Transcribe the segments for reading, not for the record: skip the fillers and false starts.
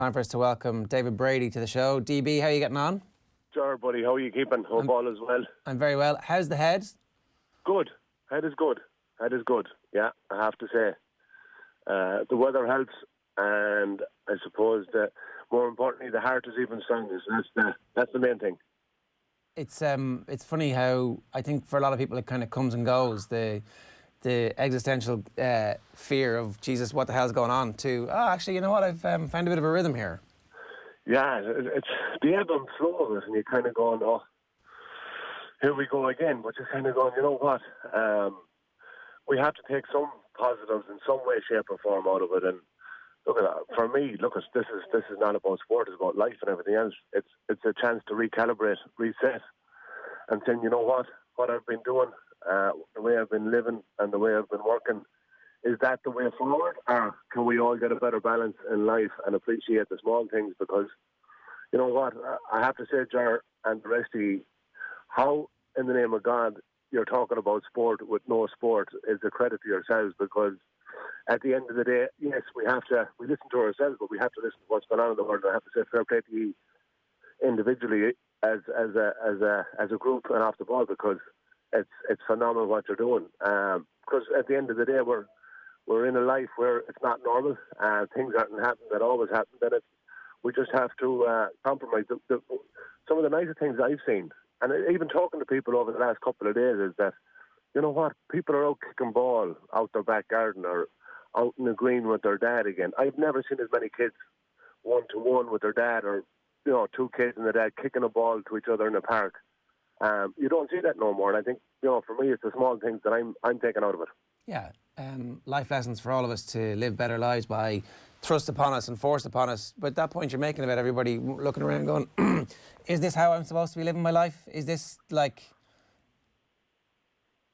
Time for us to welcome David Brady to the show. DB, how are you getting on? Sure, buddy. How are you keeping? Hope all is well. I'm very well. How's the head? Good. Head is good. Head is good. Yeah, I have to say. The weather helps, and I suppose that more importantly, the heart is even stronger. So that's the main thing. It's funny how I think for a lot of people it kind of comes and goes. The existential fear of Jesus, what the hell's going on? To actually, you know what? I've found a bit of a rhythm here. Yeah, it's the ebb and flow of it, and you're kind of going, oh, here we go again. But you're kind of going, you know what? We have to take some positives in some way, shape, or form out of it. And look at that. For me, this is not about sport; it's about life and everything else. It's a chance to recalibrate, reset, and saying, you know what I've been doing, the way I've been living, and the way I've been working. Is that the way forward, or can we all get a better balance in life and appreciate the small things? Because, you know what, I have to say, Jar, and the rest of you, how, in the name of God, you're talking about sport with no sport is a credit to yourselves, because at the end of the day, yes, we listen to ourselves, but we have to listen to what's going on in the world. I have to say fair play to you individually as a group and off the ball, because it's phenomenal what you're doing. Because at the end of the day, we're in a life where it's not normal. Things aren't happening that always happen. Then we just have to compromise. Some of the nicer things I've seen, and even talking to people over the last couple of days, is that, you know what, people are out kicking ball out their back garden or out in the green with their dad again. I've never seen as many kids one-to-one with their dad, or, you know, two kids and their dad kicking a ball to each other in the park. You don't see that no more. And I think, you know, for me, it's the small things that I'm taking out of it. Yeah, life lessons for all of us to live better lives by thrust upon us and forced upon us. But at that point you're making about everybody looking around going, is this how I'm supposed to be living my life? Is this like,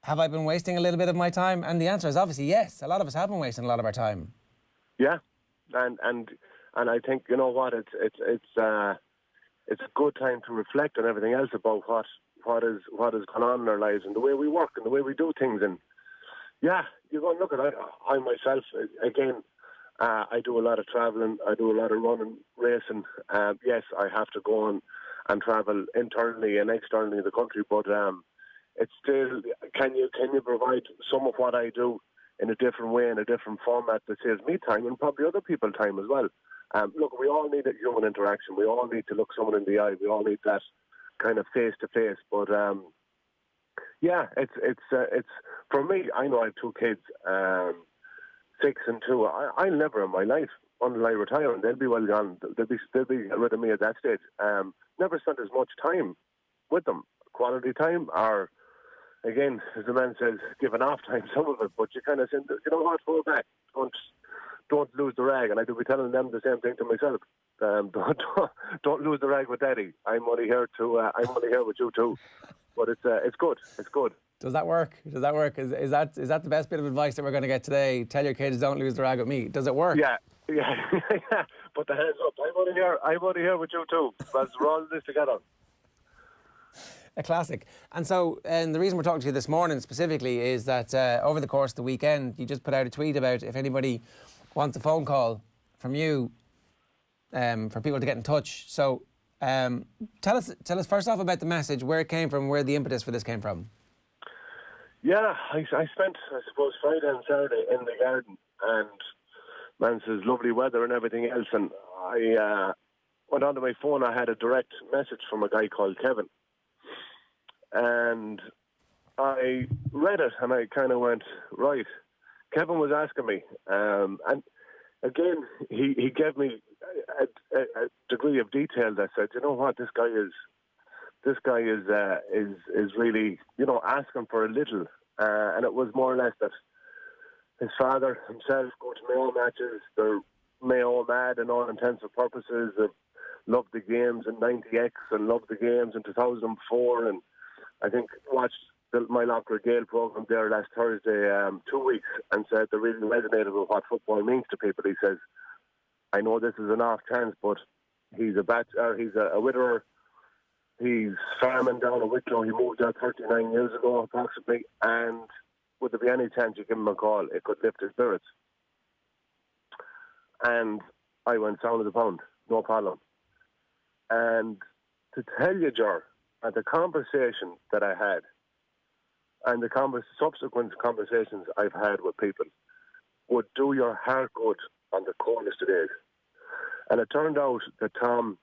have I been wasting a little bit of my time? And the answer is obviously yes. A lot of us have been wasting a lot of our time. Yeah, and I think, you know what, it's a good time to reflect on everything else about what has gone on in our lives and the way we work and the way we do things. And yeah, you're going, look at I myself, again, I do a lot of travelling, I do a lot of running, racing. Yes, I have to go on and travel internally and externally in the country, but it's still, can you provide some of what I do in a different way, in a different format that saves me time and probably other people time as well. Look, we all need a human interaction. We all need to look someone in the eye. We all need that kind of face-to-face. But, yeah, it's for me, I know I have two kids, 6 and 2. I'll never in my life, until I retire, and they'll be well gone. They'll be rid of me at that stage. Never spent as much time with them, quality time, or, again, as the man says, giving off time, some of it. But you kind of say, you know what, hold back. Don't lose the rag, and I do be telling them the same thing to myself. Don't lose the rag with Daddy. I'm only here with you too. But it's good. It's good. Does that work? Is that the best bit of advice that we're going to get today? Tell your kids don't lose the rag with me. Does it work? Yeah. Put the hands up. I'm only here with you too. Let's roll this together. A classic. And so, the reason we're talking to you this morning specifically is that over the course of the weekend, you just put out a tweet about if anybody wants a phone call from you for people to get in touch. So tell us first off about the message, where it came from, where the impetus for this came from. Yeah, I spent, I suppose, Friday and Saturday in the garden, and man, it's lovely weather and everything else, and I went onto my phone. I had a direct message from a guy called Kevin, and I read it, and I kind of went, right. Kevin was asking me, and again, he gave me a degree of detail that said, you know what, this guy is really, you know, asking for a little, and it was more or less that his father himself go to Mayo matches. They're Mayo-mad in all intents and purposes. They loved the games in 90X and loved the games in 2004, and I think watched my Locker Gale program there last Thursday, 2 weeks, and said they really resonated with what football means to people. He says, I know this is an off chance, but he's a widower. He's farming down in Wicklow. He moved there 39 years ago, approximately, and would there be any chance you give him a call? It could lift his spirits. And I went sound of the pound. no problem. And to tell you, Ger, the conversation that I had and the subsequent conversations I've had with people would do your heart good on the coldest of days. And it turned out that Tom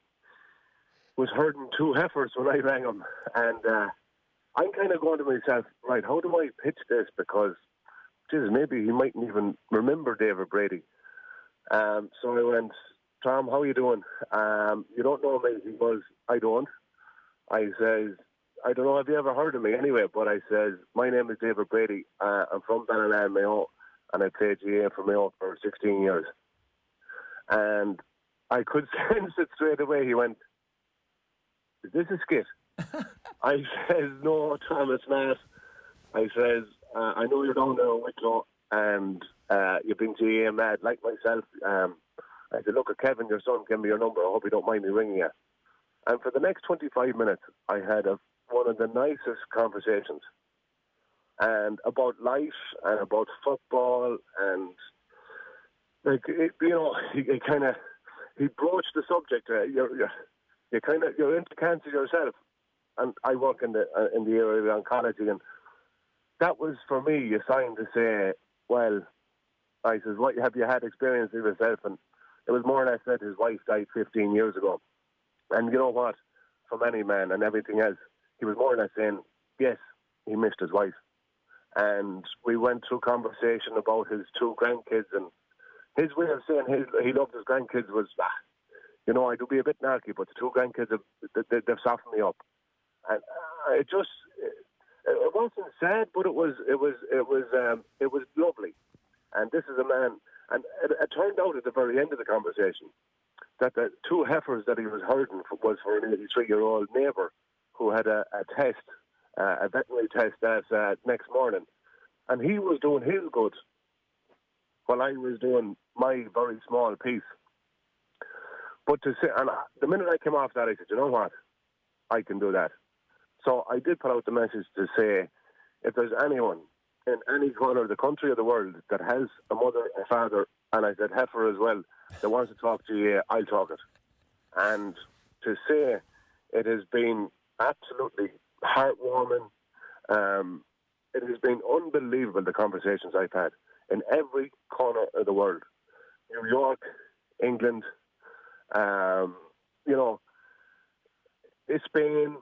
was herding 2 heifers when I rang him. And I'm kind of going to myself, right, how do I pitch this? Because, geez, maybe he mightn't even remember David Brady. So I went, Tom, how are you doing? You don't know me. He goes, I don't. I says, I don't know, have you ever heard of me anyway? But I says, my name is David Brady. I'm from Ballinal, Mayo, and I played GAA for Mayo for 16 years. And I could sense it straight away. He went, is this a skit? I says, no, Tom, it's not. I says, I know you're down there in Wicklow, and you've been GAA-mad like myself. I said, look, Kevin, your son, give me your number. I hope you don't mind me ringing you. And for the next 25 minutes, I had one of the nicest conversations, and about life and about football, and like he broached the subject. You're into cancer yourself, and I work in the area of oncology, and that was for me a sign to say, well, I says, what have you had experience with yourself? And it was more or less that his wife died 15 years ago. And you know what? From any man and everything else, he was more or less saying, yes, he missed his wife. And we went through conversation about his 2 grandkids, and his way of saying he loved his grandkids was, I do be a bit narky, but the 2 grandkids, they've softened me up. And it wasn't sad, but it was lovely. And this is a man, and it turned out at the very end of the conversation that the 2 heifers that he was herding was for an 83-year-old neighbour who had a veterinary test that next morning. And he was doing his good while I was doing my very small piece. But the minute I came off that, I said, you know what? I can do that. So I did put out the message to say, if there's anyone in any corner of the country or the world that has a mother, a father, and I said heifer as well, that wants to talk to you, I'll talk it. And to say it has been absolutely heartwarming. It has been unbelievable, the conversations I've had in every corner of the world. New York, England, Spain,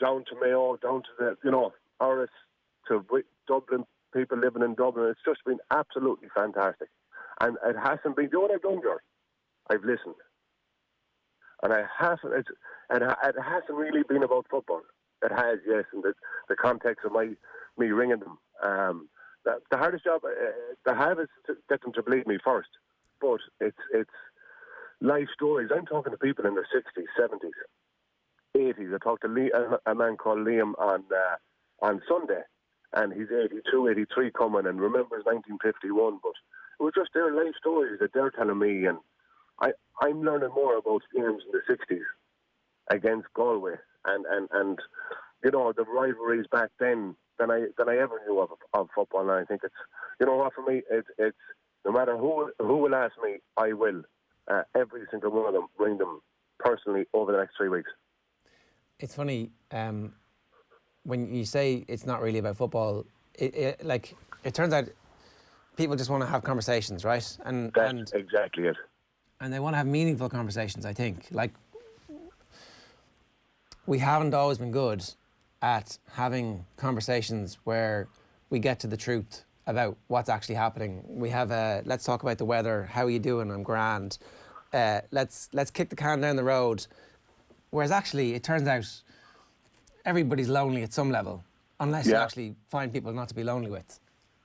down to Mayo, down to Irish, to Dublin, people living in Dublin. It's just been absolutely fantastic. And it hasn't been, what I've done, George? I've listened. And it hasn't really been about football. It has, yes, in the context of me ringing them. The hardest job to have is to get them to believe me first. But it's life stories. I'm talking to people in their 60s, 70s, 80s. I talked to a man called Liam on Sunday, and he's 82, 83 coming and remembers 1951. But it was just their life stories that they're telling me, and I'm learning more about games in the 60s against Galway, and the rivalries back then than I ever knew of football. And I think it's, for me, it's no matter who will ask me, I will every single one of them bring them personally over the next 3 weeks. It's funny when you say it's not really about football. It turns out people just want to have conversations, right? And that's exactly it. And they want to have meaningful conversations, I think. Like, we haven't always been good at having conversations where we get to the truth about what's actually happening. We have let's talk about the weather. How are you doing? I'm grand. Let's kick the can down the road. Whereas actually, it turns out everybody's lonely at some level, unless you actually find people not to be lonely with.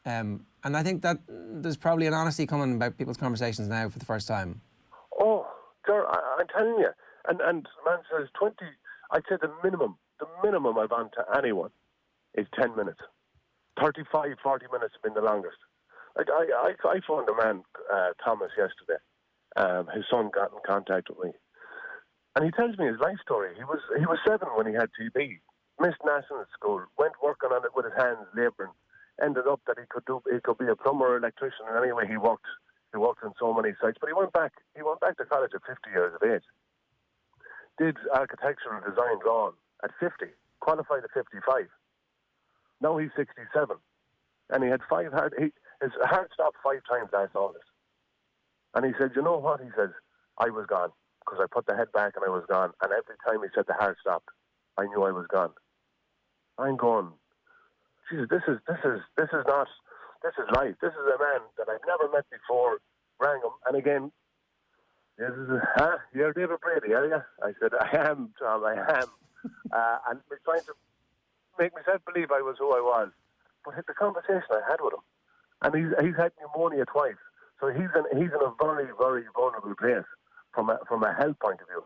And I think that there's probably an honesty coming about people's conversations now for the first time. Oh, Ger, I'm telling you. And man says 20, I'd say the minimum I've on to anyone is 10 minutes. 35, 40 minutes have been the longest. I phoned a man, Thomas, yesterday. His son got in contact with me. And he tells me his life story. He was 7 when he had TB. Missed national school. Went working on it with his hands, labouring. Ended up that he could be a plumber or electrician. And anyway, he worked. He worked on so many sites, but he went back to college at 50 years of age. Did architectural design drawing at 50, qualified at 55. Now he's 67. And he had his heart stopped 5 times last August. And he said, you know what? He says, I was gone because I put the head back and I was gone. And every time he said the heart stopped, I knew I was gone. I'm going, Jesus, this is life. This is a man that I've never met before. Rang him, and again, you're David Brady, are you? I said, I am, Tom, I am. And we're trying to make myself believe I was who I was. But the conversation I had with him, and he's had pneumonia twice, so he's in a very, very vulnerable place from a health point of view.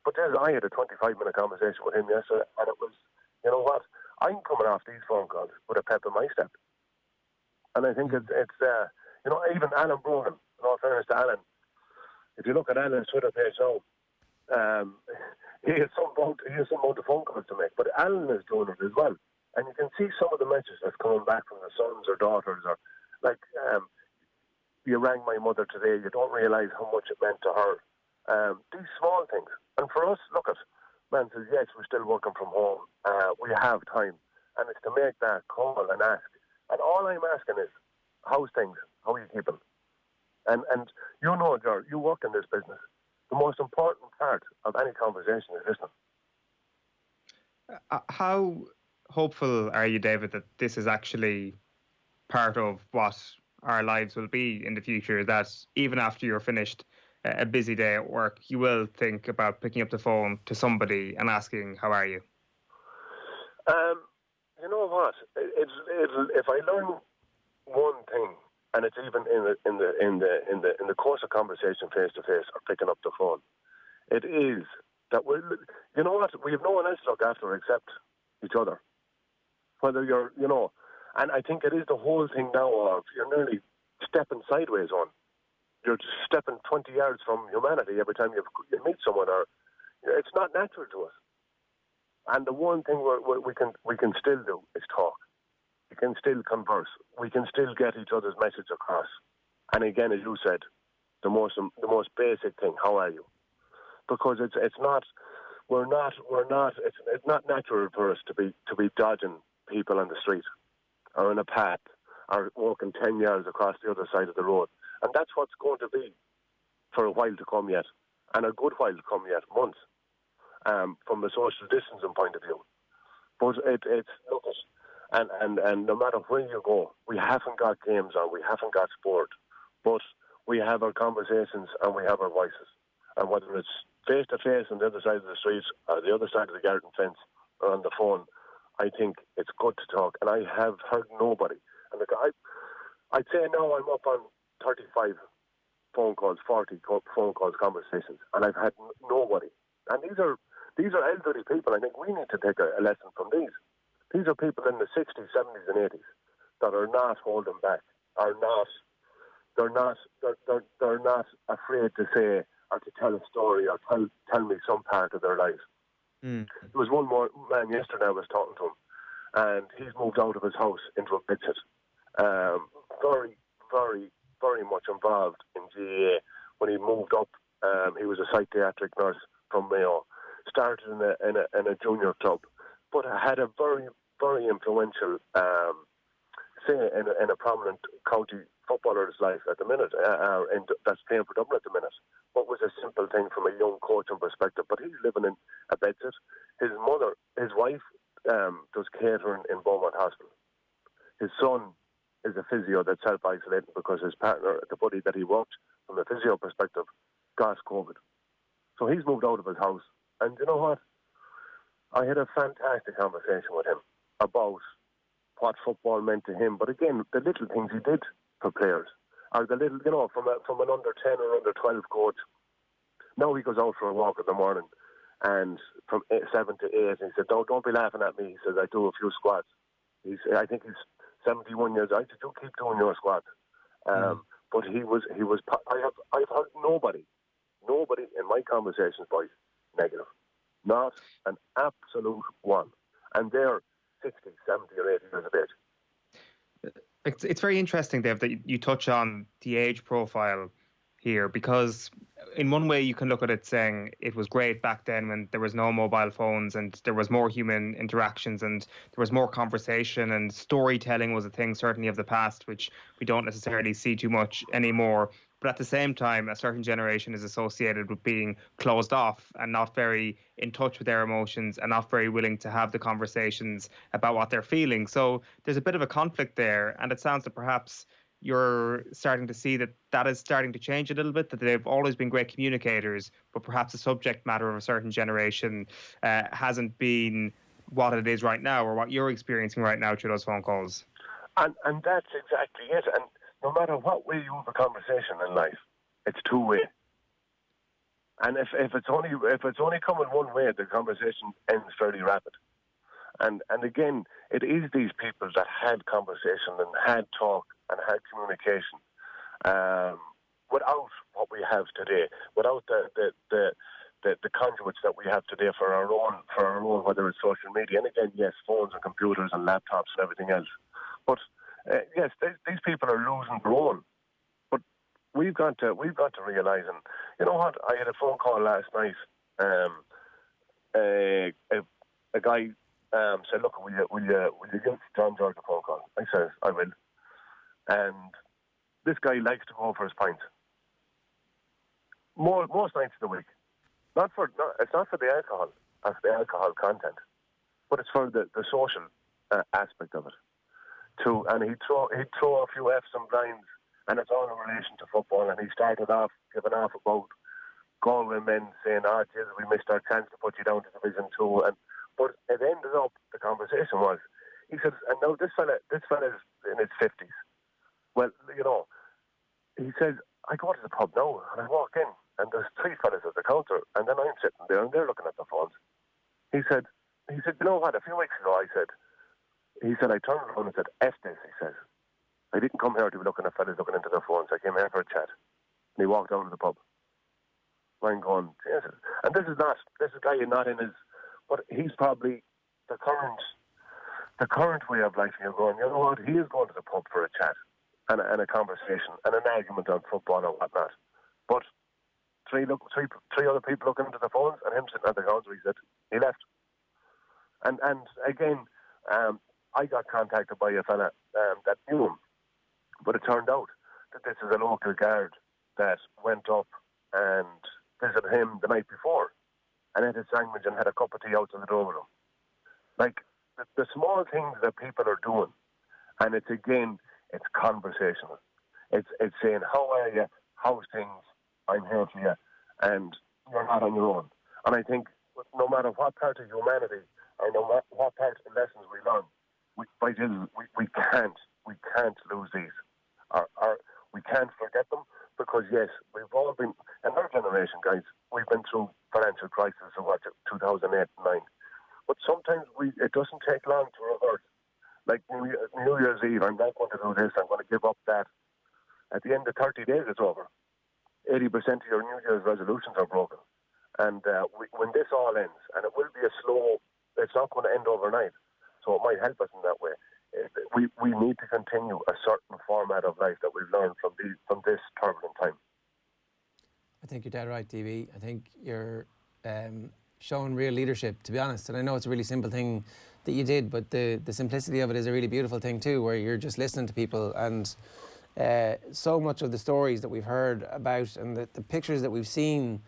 But I had a 25-minute conversation with him yesterday, and it was, you know what? I'm coming off these phone calls with a pep in my step. And I think it's even Alan Brogan, in all fairness to Alan, if you look at Alan's Twitter page now, he has some amount of phone calls to make, but Alan is doing it as well. And you can see some of the messages that's coming back from the sons or daughters, or like, you rang my mother today, you don't realise how much it meant to her. These small things. And for us, look at, man says, yes, we're still working from home. We have time. And it's to make that call and ask. And all I'm asking is, how's things? How are you keeping? And you know, George, you work in this business. The most important part of any conversation is listening. How hopeful are you, David, that this is actually part of what our lives will be in the future, that even after you're finished a busy day at work, you will think about picking up the phone to somebody and asking, how are you? You know what? If I learn one thing, and it's even in the course of conversation face to face or picking up the phone, it is that you know what? We have no one else to look after except each other. Whether you're, and I think it is the whole thing now of you're nearly stepping sideways on. You're just stepping 20 yards from humanity every time you meet someone, or it's not natural to us. And the one thing we can still do is talk. We can still converse. We can still get each other's message across. And again, as you said, the most basic thing: how are you? Because it's not natural for us to be dodging people on the street or in a path or walking 10 yards across the other side of the road. And that's what's going to be for a while to come yet, and a good while to come yet, months, from a social distancing point of view. But it's look at, and no matter where you go, we haven't got games on, we haven't got sport, but we have our conversations and we have our voices. And whether it's face to face on the other side of the street or the other side of the garden fence or on the phone, I think it's good to talk. And I have heard nobody. And I'd say now I'm up on 35 phone calls, 40 phone calls, conversations, and I've had nobody. And these are elderly people. I think we need to take a lesson from these. These are people in the 60s, 70s, and 80s that are not holding back, they're not afraid to say or to tell a story or tell me some part of their lives. There was one more man yesterday I was talking to him, and he's moved out of his house into a bedsit. Very, very, very much involved in GAA. When he moved up, he was a psychiatric nurse from Mayo. Started in a junior club, but had a very, very influential say in a prominent county footballer's life at the minute, that's playing for Dublin at the minute. What was a simple thing from a young coaching perspective, but he's living in a bedsit. His wife does catering in Beaumont Hospital. His son is a physio that's self-isolating because his partner, the buddy that he worked from a physio perspective, got COVID. So he's moved out of his house. And you know what? I had a fantastic conversation with him about what football meant to him. But again, the little things he did for players, or the little, from an under 10 or under 12 coach. Now he goes out for a walk in the morning, and from 7 to 8, and he said, "Don't be laughing at me." He says, "I do a few squats." I think he's 71 years old. I said, "You keep doing your squats." But he was. I've heard nobody in my conversations, boys, negative. Not an absolute one. And they're 60, 70 or 80 years of age. It's very interesting, Dave, that you touch on the age profile here, because in one way you can look at it saying it was great back then when there was no mobile phones and there was more human interactions and there was more conversation and storytelling was a thing certainly of the past, which we don't necessarily see too much anymore. But at the same time, a certain generation is associated with being closed off and not very in touch with their emotions and not very willing to have the conversations about what they're feeling. So there's a bit of a conflict there. And it sounds that perhaps you're starting to see that that is starting to change a little bit, that they've always been great communicators, but perhaps the subject matter of a certain generation hasn't been what it is right now or what you're experiencing right now through those phone calls. And that's exactly it. And no matter what way you have a conversation in life, it's two-way. And if it's only coming one way, the conversation ends fairly rapid. And again, it is these people that had conversation and had talk and had communication without what we have today, without the conduits that we have today for our own, whether it's social media. And again, yes, phones and computers and laptops and everything else. But yes, these people are losing their own. But we've got to realise, and you know what? I had a phone call last night. A guy said, "Look, will you give John George a phone call?" I said, "I will." And this guy likes to go for his pints most nights of the week. It's not for the alcohol, that's the alcohol content, but it's for the social aspect of it. And he'd throw a few F's and blinds, and it's all in relation to football. And he started off giving off about Galway men saying, "Oh, geez, we missed our chance to put you down to Division 2." But it ended up, the conversation was, he said, and now this fella's in his 50s. Well, you know, he says, "I go to the pub now and I walk in and there's three fellas at the counter and then I'm sitting there and they're looking at the phones." He said, "You know what, a few weeks ago," he said, "I turned around and said, F this," he says. "I didn't come here to be looking at fellas looking into their phones. I came here for a chat." And he walked out of the pub. I'm going, Jesus. And this is a guy not in his, but he's probably the current way of life. You're going, you know what, he is going to the pub for a chat and a conversation and an argument on football or whatnot. But three other people looking into the phones and him sitting at the counter, he said, he left. And again, I got contacted by a fella that knew him, but it turned out that this is a local guard that went up and visited him the night before and had a sandwich and had a cup of tea out on the door with him. Like, the small things that people are doing, and it's conversational. It's saying, "How are you? How's things? I'm here for you," and you're not on your own. And I think no matter what part of humanity or no matter what part of the lessons we learn, we can't lose these, or we can't forget them, because yes, we've all been, and our generation, guys, we've been through financial crisis of 2008 and 9. But sometimes it doesn't take long to revert. Like New Year's Eve, I'm not going to do this, I'm going to give up that. At the end of 30 days, it's over. 80% of your New Year's resolutions are broken. And when this all ends, and it will be it's not going to end overnight, so it might help us in that way. We need to continue a certain format of life that we've learned from this turbulent time. I think you're dead right, DB. I think you're showing real leadership, to be honest. And I know it's a really simple thing that you did, but the simplicity of it is a really beautiful thing too, where you're just listening to people. And so much of the stories that we've heard about and the pictures that we've seen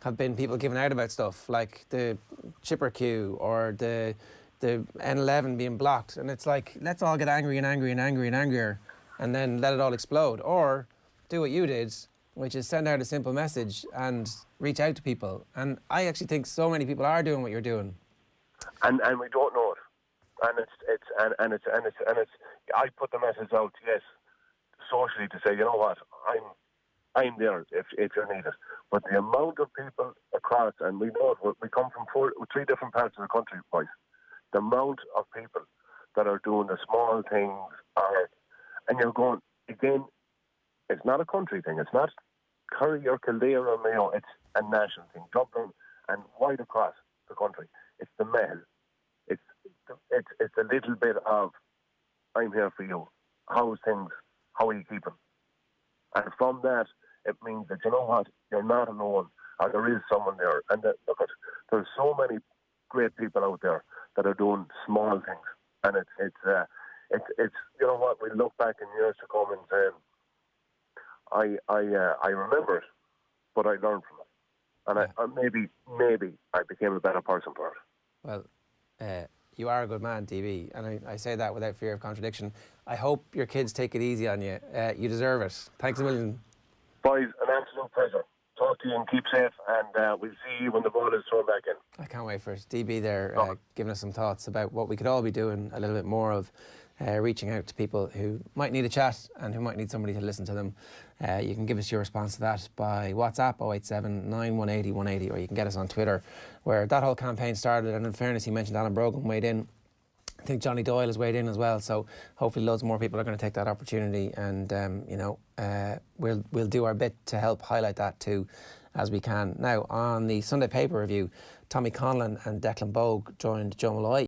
have been people giving out about stuff like the chipper queue or the N11 being blocked. And it's like, let's all get angry and angry and angry and angrier and then let it all explode. Or do what you did, which is send out a simple message and reach out to people. And I actually think so many people are doing what you're doing. And we don't know it. And it's I put the message out, yes, socially, to say, you know what, I'm there if you need it. But the amount of people across, and we know it, we come from three different parts of the country, boys. The amount of people that are doing the small things and you're going, again, it's not a country thing. It's not Kerry or Kildare or Mayo. It's a national thing. Dublin and right across the country. It's the mail. It's a little bit of, I'm here for you. how's things, how are you keeping? And from that, it means that, you know what, you're not alone, or there is someone there. And that, look, there's so many great people out there that are doing small things. And it's you know what, we look back in years to come and say, I remember it, but I learned from it. And maybe I became a better person for it. Well, you are a good man, DB, and I say that without fear of contradiction. I hope your kids take it easy on you. You deserve it. Thanks a million. Boys, an absolute pleasure. Talk to you and keep safe, and we'll see you when the ball is thrown back in. I can't wait for it. DB there giving us some thoughts about what we could all be doing a little bit more of, reaching out to people who might need a chat and who might need somebody to listen to them. You can give us your response to that by WhatsApp 087 9180 180, or you can get us on Twitter, where that whole campaign started. And in fairness, he mentioned Alan Brogan weighed in. I think Johnny Doyle has weighed in as well, so hopefully loads more people are going to take that opportunity, and we'll do our bit to help highlight that too as we can. Now, on the Sunday paper review, Tommy Conlon and Declan Bogue joined Joe Malloy